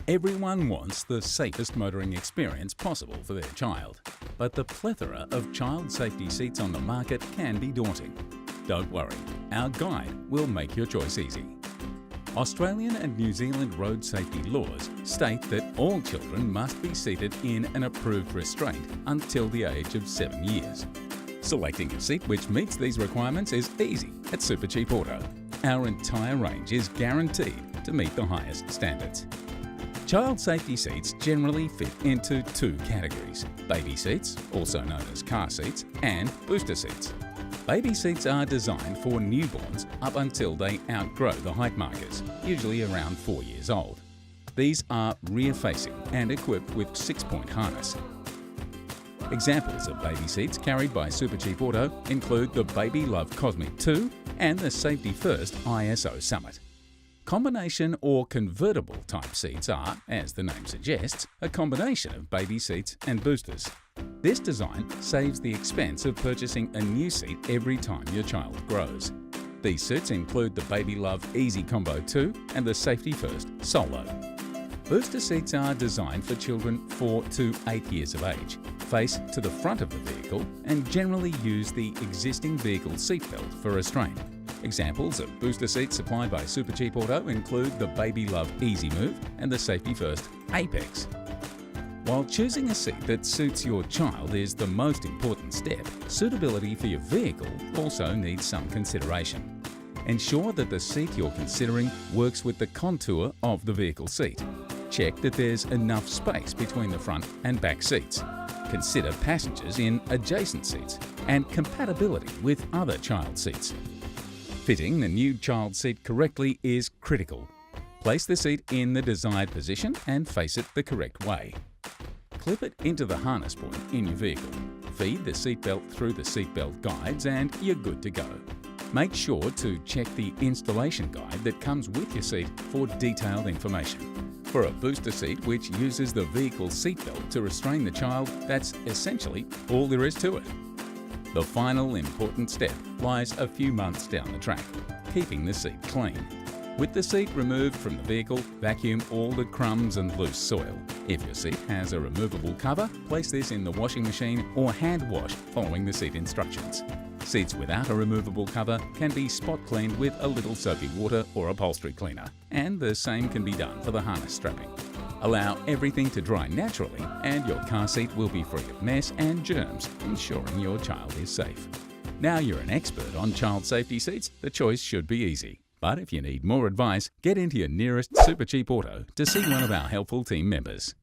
Everyone wants the safest motoring experience possible for their child, but the plethora of child safety seats on the market can be daunting. Don't worry, our guide will make your choice easy. Australian and New Zealand road safety laws state that all children must be seated in an approved restraint until the age of 7 years. Selecting a seat which meets these requirements is easy at Supercheap Auto. Our entire range is guaranteed to meet the highest standards. Child safety seats generally fit into two categories: baby seats, also known as car seats, and booster seats. Baby seats are designed for newborns up until they outgrow the height markers, usually around 4 years old. These are rear-facing and equipped with 6-point harness. Examples of baby seats carried by Supercheap Auto include the Baby Love Cosmic 2 and the Safety First ISO Summit. Combination or convertible type seats are, as the name suggests, a combination of baby seats and boosters. This design saves the expense of purchasing a new seat every time your child grows. These seats include the Baby Love Easy Combo 2 and the Safety First Solo. Booster seats are designed for children 4 to 8 years of age, face to the front of the vehicle, and generally use the existing vehicle seatbelt for restraint. Examples of booster seats supplied by Supercheap Auto include the Baby Love Easy Move and the Safety First Apex. While choosing a seat that suits your child is the most important step, suitability for your vehicle also needs some consideration. Ensure that the seat you're considering works with the contour of the vehicle seat. Check that there's enough space between the front and back seats. Consider passengers in adjacent seats and compatibility with other child seats. Fitting the new child seat correctly is critical. Place the seat in the desired position and face it the correct way. Clip it into the harness point in your vehicle. Feed the seatbelt through the seatbelt guides and you're good to go. Make sure to check the installation guide that comes with your seat for detailed information. For a booster seat which uses the vehicle seatbelt to restrain the child, that's essentially all there is to it. The final important step lies a few months down the track: keeping the seat clean. With the seat removed from the vehicle, vacuum all the crumbs and loose soil. If your seat has a removable cover, place this in the washing machine or hand wash following the seat instructions. Seats without a removable cover can be spot cleaned with a little soapy water or upholstery cleaner, and the same can be done for the harness strapping. Allow everything to dry naturally and your car seat will be free of mess and germs, ensuring your child is safe. Now you're an expert on child safety seats, the choice should be easy. But if you need more advice, get into your nearest Supercheap Auto to see one of our helpful team members.